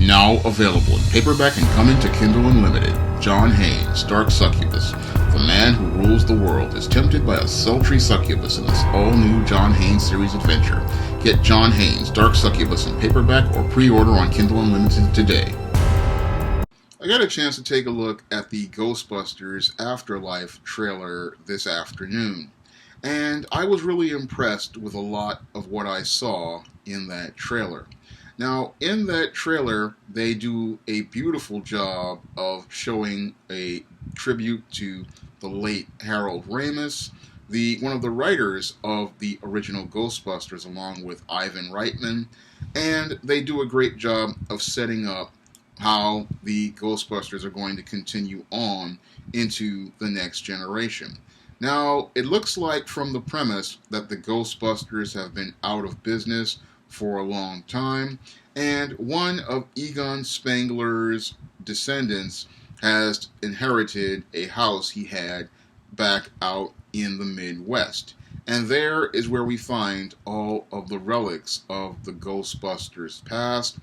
Now available in paperback and coming to Kindle Unlimited. John Haynes, Dark Succubus. The man who rules the world is tempted by a sultry succubus in this all-new John Haynes series adventure. Get John Haynes, Dark Succubus in paperback or pre-order on Kindle Unlimited today. I got a chance to take a look at the Ghostbusters Afterlife trailer this afternoon, and I was really impressed with a lot of what I saw in that trailer. Now, in that trailer, they do a beautiful job of showing a tribute to the late Harold Ramis, one of the writers of the original Ghostbusters, along with Ivan Reitman, and they do a great job of setting up how the Ghostbusters are going to continue on into the next generation. Now, it looks like from the premise that the Ghostbusters have been out of business for a long time, and one of Egon Spengler's descendants has inherited a house he had back out in the Midwest. And there is where we find all of the relics of the Ghostbusters past,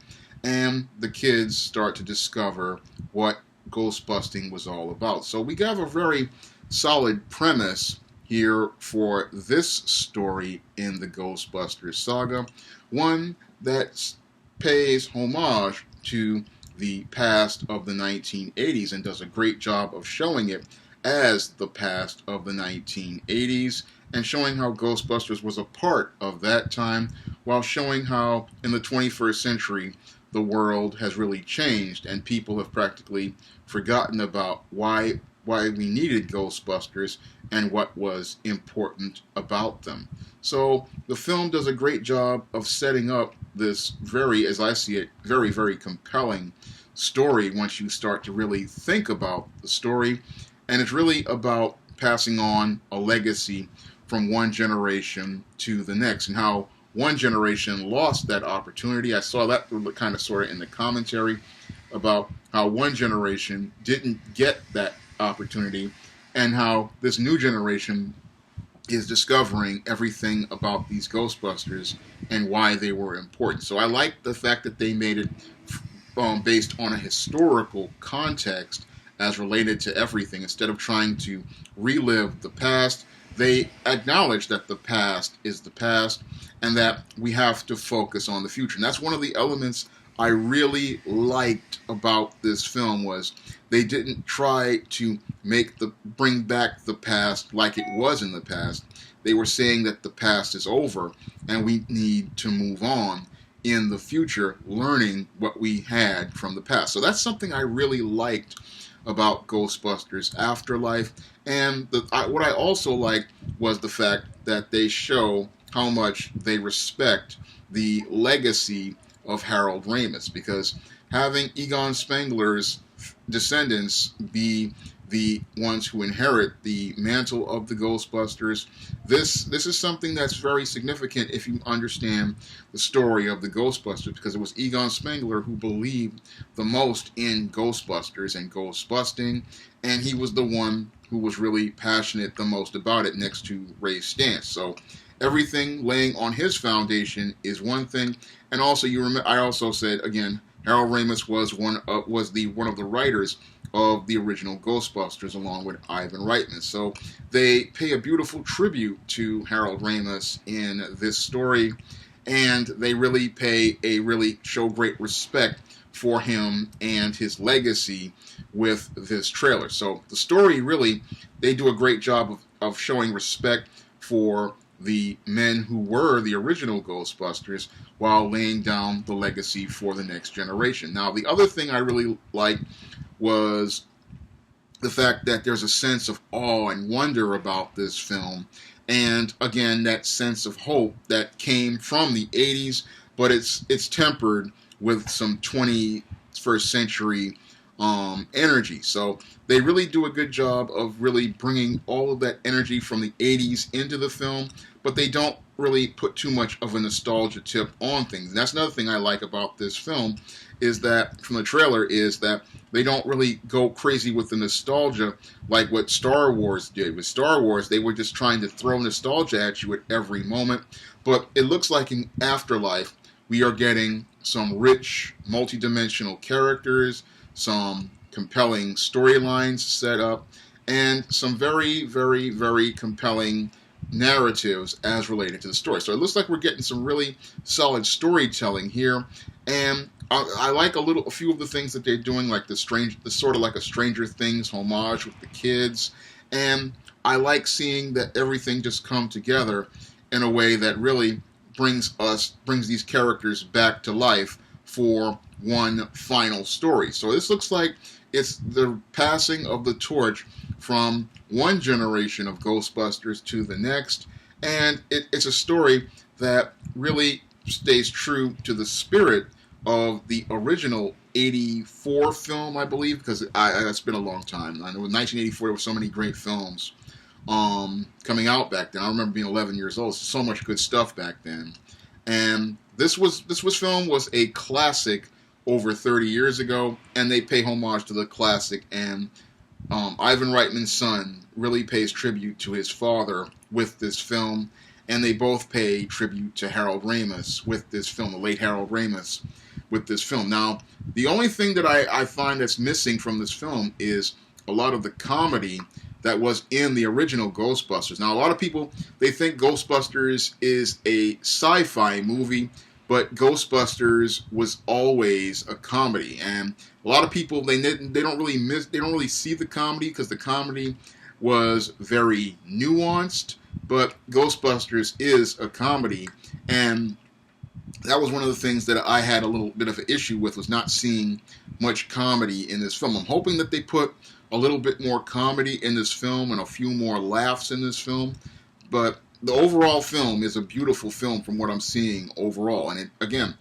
and the kids start to discover what ghostbusting was all about. So we have a very solid premise here for this story in the Ghostbusters saga, one that pays homage to the past of the 1980s and does a great job of showing it as the past of the 1980s and showing how Ghostbusters was a part of that time, while showing how in the 21st century the world has really changed and people have practically forgotten about why we needed Ghostbusters and what was important about them. So the film does a great job of setting up this very, as I see it, very, very compelling story once you start to really think about the story. And it's really about passing on a legacy from one generation to the next, and how one generation lost that opportunity. I saw that kind of sort of in the commentary about how one generation didn't get that opportunity and how this new generation is discovering everything about these Ghostbusters and why they were important. So I like the fact that they made it based on a historical context as related to everything. Instead of trying to relive the past, they acknowledge that the past is the past and that we have to focus on the future. And that's one of the elements I really liked about this film, was they didn't try to bring back the past like it was in the past. They were saying that the past is over and we need to move on in the future, learning what we had from the past. So that's something I really liked about Ghostbusters Afterlife. And what I also liked was the fact that they show how much they respect the legacy of Harold Ramis, because having Egon Spengler's descendants be the ones who inherit the mantle of the Ghostbusters, this is something that's very significant if you understand the story of the Ghostbusters, because it was Egon Spengler who believed the most in Ghostbusters and ghostbusting, and he was the one who was really passionate the most about it, next to Ray Stantz. So everything laying on his foundation is one thing. And also, I also said again, Harold Ramis was one of the writers of the original Ghostbusters, along with Ivan Reitman. So they pay a beautiful tribute to Harold Ramis in this story, and they really show great respect for him and his legacy with this trailer. So the story, really, they do a great job of showing respect for the men who were the original Ghostbusters while laying down the legacy for the next generation. Now, the other thing I really liked was the fact that there's a sense of awe and wonder about this film, and again, that sense of hope that came from the 80s, but it's tempered with some 21st century energy. So they really do a good job of really bringing all of that energy from the 80s into the film, but they don't really put too much of a nostalgia tip on things. And that's another thing I like about this film, is that from the trailer, is that they don't really go crazy with the nostalgia like what Star Wars did. With Star Wars, they were just trying to throw nostalgia at you at every moment. But it looks like in Afterlife, we are getting some rich, multi-dimensional characters, some compelling storylines set up, and some very, very, very compelling narratives as related to the story. So it looks like we're getting some really solid storytelling here, and I like a few of the things that they're doing, like the sort of like a Stranger Things homage with the kids, and I like seeing that everything just come together in a way that really brings these characters back to life for one final story. So this looks like it's the passing of the torch from one generation of Ghostbusters to the next, and it's a story that really stays true to the spirit of the original '84 film, I believe, because it's been a long time. I know in 1984 there were so many great films coming out back then. I remember being 11 years old. So much good stuff back then. And this film was a classic over 30 years ago, and they pay homage to the classic. And Ivan Reitman's son really pays tribute to his father with this film, and they both pay tribute to Harold Ramis with this film, the late Harold Ramis, with this film. Now, the only thing that I find that's missing from this film is a lot of the comedy that was in the original Ghostbusters. Now, a lot of people, they think Ghostbusters is a sci-fi movie, but Ghostbusters was always a comedy. And a lot of people, they don't really see the comedy, because the comedy was very nuanced, but Ghostbusters is a comedy. And that was one of the things that I had a little bit of an issue with, was not seeing much comedy in this film. I'm hoping that they put a little bit more comedy in this film and a few more laughs in this film, but the overall film is a beautiful film from what I'm seeing overall. And again,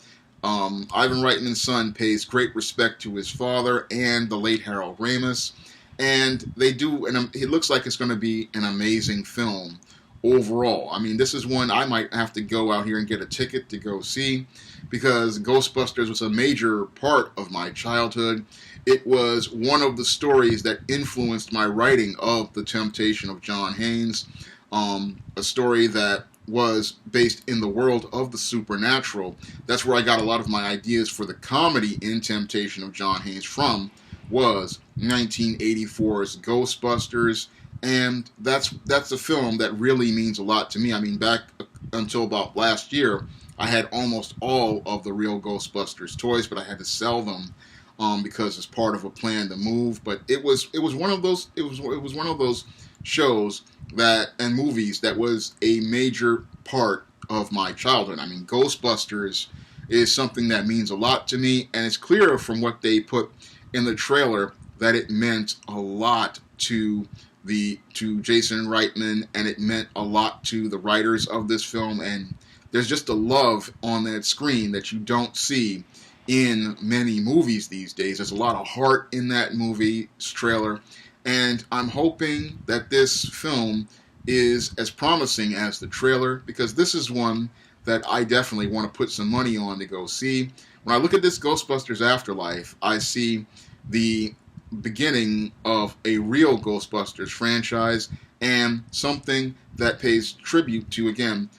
Ivan Reitman's son pays great respect to his father and the late Harold Ramis, and they do, and it looks like it's going to be an amazing film overall. I mean, this is one I might have to go out here and get a ticket to go see, because Ghostbusters was a major part of my childhood. It was one of the stories that influenced my writing of The Temptation of John Haynes, a story that was based in the world of the supernatural. That's where I got a lot of my ideas for the comedy in Temptation of John Haynes from, was 1984's Ghostbusters, and that's a film that really means a lot to me. I mean, back until about last year, I had almost all of the real Ghostbusters toys, but I had to sell them because it's part of a plan to move. But it was one of those shows that, and movies, that was a major part of my childhood. I mean, Ghostbusters is something that means a lot to me, and it's clear from what they put in the trailer that it meant a lot to Jason Reitman, and it meant a lot to the writers of this film. And there's just a love on that screen that you don't see in many movies these days. There's a lot of heart in that movie's trailer, and I'm hoping that this film is as promising as the trailer, because this is one that I definitely want to put some money on to go see. When I look at this Ghostbusters Afterlife, I see the beginning of a real Ghostbusters franchise, and something that pays tribute to, again,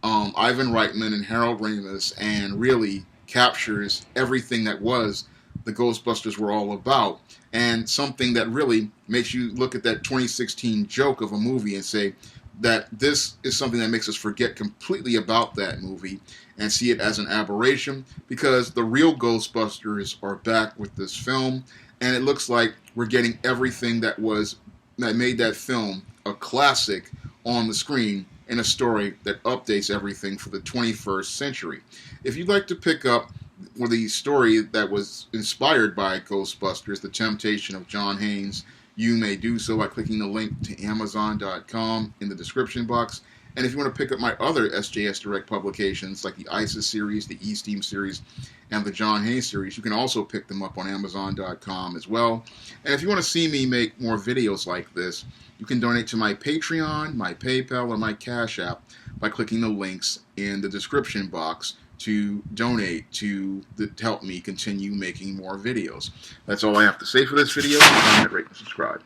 Ivan Reitman and Harold Ramis, and really captures everything that was the Ghostbusters were all about, and something that really makes you look at that 2016 joke of a movie and say that this is something that makes us forget completely about that movie and see it as an aberration, because the real Ghostbusters are back with this film, and it looks like we're getting everything that made that film a classic on the screen, in a story that updates everything for the 21st century. If you'd like to pick up the story that was inspired by Ghostbusters, The Temptation of John Haynes, you may do so by clicking the link to Amazon.com in the description box. And if you want to pick up my other SJS Direct publications, like the ISIS series, the E-Steam series, and the John Haynes series, you can also pick them up on Amazon.com as well. And if you want to see me make more videos like this, you can donate to my Patreon, my PayPal, or my Cash App by clicking the links in the description box to donate to help me continue making more videos. That's all I have to say for this video. Comment, rate, and subscribe.